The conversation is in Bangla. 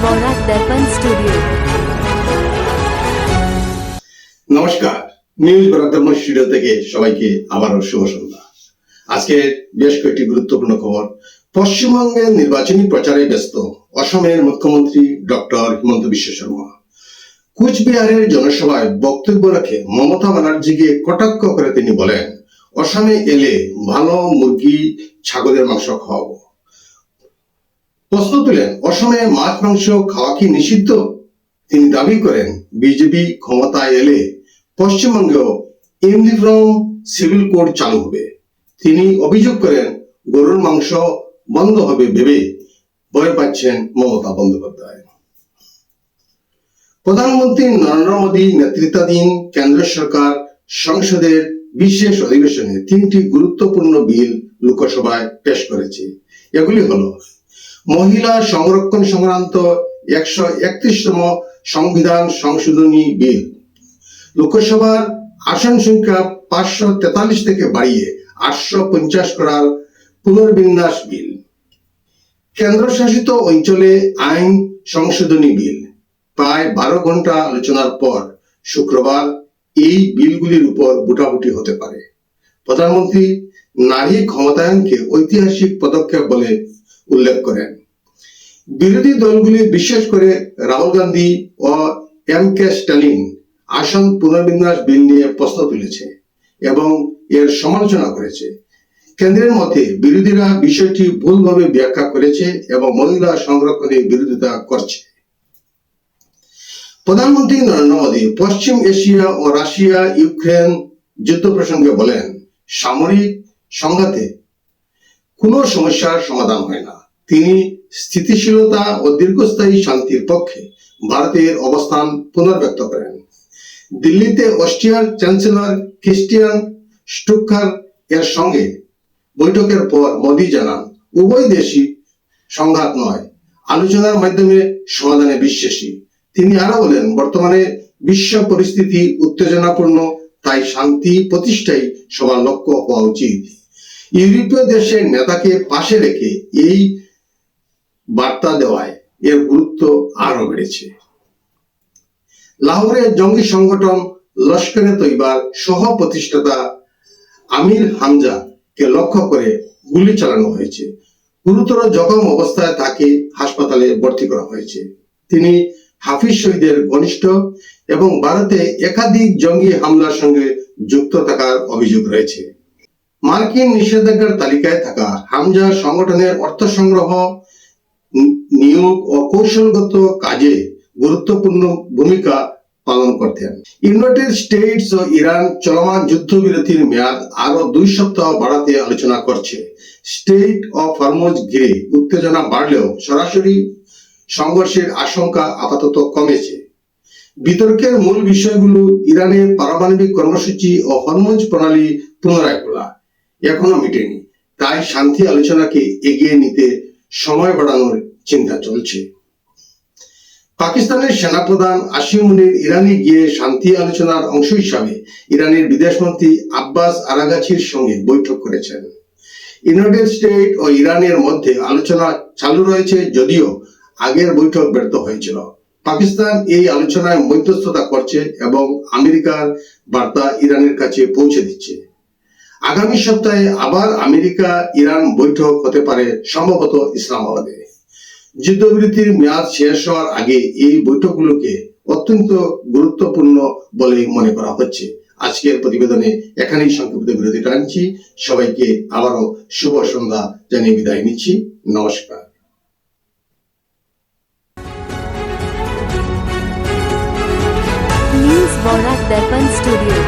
বরাক দর্পণ স্টুডিও। নমস্কার, নিউজ বরাক দর্পণ স্টুডিও থেকে সবাইকে আবারও শুভ সন্ধ্যা। আজকে বেশ কয়েকটি গুরুত্বপূর্ণ খবর। পশ্চিমবঙ্গের নির্বাচনী প্রচারে ব্যস্ত অসমের মুখ্যমন্ত্রী ডক্টর হিমন্ত বিশ্ব শর্মা। কুচবিহারের জনসভায় বক্তব্য রাখে মমতা ব্যানার্জিকে কটাক্ষ করে তিনি বলেন, অসমে এলে ভালো মুরগি ছাগলের মাংস খাওয়াবো। প্রশ্ন তুলেন, অসমে মাছ মাংস খাওয়া কি নিষিদ্ধ? তিনি দাবি করেন, বিজেপি ক্ষমতায় এলে পশ্চিমবঙ্গেও ইউনিফর্ম সিভিল কোড চালু হবে। তিনি অভিযোগ করেন, গরুর মাংস বন্ধ হবে ভেবে ভয় পাচ্ছেন মমতা বন্দ্যোপাধ্যায়। প্রধানমন্ত্রী নরেন্দ্র মোদী নেতৃত্বাধীন কেন্দ্র সরকার সংসদের বিশেষ অধিবেশনে 3টি গুরুত্বপূর্ণ বিল লোকসভায় পেশ করেছে। এগুলি হলো মহিলা সংরক্ষণ সংক্রান্ত 131তম সংবিধান সংশোধনী বিল, লোকসভার আসন সংখ্যা 543 থেকে বাড়িয়ে 850 করার পুনর্বিন্যাস বিল, কেন্দ্রশাসিত অঞ্চলে আইন সংশোধনী বিল। প্রায় 12 ঘন্টা আলোচনার পর শুক্রবার এই বিলগুলির উপর ভোটাভুটি হতে পারে। প্রধানমন্ত্রী নারী ক্ষমতায়নকে ঐতিহাসিক পদক্ষেপ বলে উল্লেখ করেন। বিরোধী দলগুলি বিশেষ করে রাহুল গান্ধী ও এম.কে. স্ট্যালিন আসন পুনর্বিন্যাস বিল নিয়ে প্রশ্ন তুলেছে এবং এর সমালোচনা করেছে। কেন্দ্রের মতে বিরোধীরা বিষয়টি ভুলভাবে ব্যাখ্যা করেছে এবং মহিলা সংরক্ষণের বিরোধিতা করছে। প্রধানমন্ত্রী নরেন্দ্র মোদী পশ্চিম এশিয়া ও রাশিয়া ইউক্রেন যুদ্ধ প্রসঙ্গে বলেন, সামরিক সংঘাতে কোনো সমস্যার সমাধান হয় না। তিনি স্থিতিশীলতা ও দীর্ঘস্থায়ী শান্তির পক্ষে ভারতের অবস্থান পুনর্ব্যক্ত করেন। দিল্লিতে অস্ট্রিয়ার চ্যান্সেলর ক্রিস্টিয়ান স্টুকার এর সঙ্গে বৈঠকের পর মোদী জানান, উভয় দেশই সংঘাত নয়, আলোচনার মাধ্যমে সমাধানে বিশ্বাসী। তিনি আরো বলেন, বর্তমানে বিশ্ব পরিস্থিতি উত্তেজনাপূর্ণ, তাই শান্তি প্রতিষ্ঠাই সবার লক্ষ্য হওয়া উচিত। ইউরোপীয় দেশের নেতাকে পাশে রেখে এই বার্তা দেওয়ায় এর গুরুত্ব আরো বেড়েছে। লাহোরের জঙ্গি সংগঠন লস্করে তৈবার সহ প্রতিষ্ঠাতা আমির হামজা কে লক্ষ্য করে গুলি চালানো হয়েছে। গুরুতর জখম অবস্থায় তাকে হাসপাতালে ভর্তি করা হয়েছে। তিনি হাফিজ শহীদের ঘনিষ্ঠ এবং ভারতে একাধিক জঙ্গি হামলার সঙ্গে যুক্ত থাকার অভিযোগ রয়েছে। মার্কিন নিষেধাজ্ঞার তালিকায় থাকা হামজা সংগঠনের অর্থ সংগ্রহ, নিয়োগ ও কৌশলগত কাজে গুরুত্বপূর্ণ ভূমিকা পালন করতেন। ইউনাইটেড স্টেটস ও ইরান চলমান যুদ্ধবিরতির মেয়াদ আরো 2 সপ্তাহ বাড়াতে আলোচনা করছে। স্টেট অফ হরমুজ ঘিরে উত্তেজনা বাড়লেও সরাসরি সংঘর্ষের আশঙ্কা আপাতত কমেছে। বিতর্কের মূল বিষয়গুলো ইরানের পারমাণবিক কর্মসূচি ও হরমুজ প্রণালী পুনরায় খোলা এখনো মিটেনি, তাই শান্তি আলোচনাকে এগিয়ে নিতে সময় বাড়ানোর চিন্তা চলছে। পাকিস্তানের সেনাপ্রধান আসিম মুনির ইরানে গিয়ে শান্তি আলোচনার অংশ হিসাবে ইরানের বিদেশমন্ত্রী আব্বাস আরাগাচির সঙ্গে বৈঠক করেছেন। ইউনাইটেড স্টেট ও ইরানের মধ্যে আলোচনা চালু রয়েছে, যদিও আগের বৈঠক ব্যর্থ হয়েছিল। পাকিস্তান এই আলোচনায় মধ্যস্থতা করছে এবং আমেরিকার বার্তা ইরানের কাছে পৌঁছে দিচ্ছে। আগামী সপ্তাহে আবার আমেরিকা ইরান বৈঠক হতে পারে, সম্ভবত ইসলামাবাদে। যুদ্ধবিরতির মেয়াদ শেষ হওয়ার আগে এই বৈঠকগুলোকে অত্যন্ত গুরুত্বপূর্ণ বলে মনে করা হচ্ছে। আজকের প্রতিবেদনে এখানেই সংক্ষিপ্ত বিরতি টানছি। সবাইকে আবারও শুভ সন্ধ্যা জানিয়ে বিদায় নিচ্ছি। নমস্কার। নিউজ বরাক দর্পণ স্টুডিও।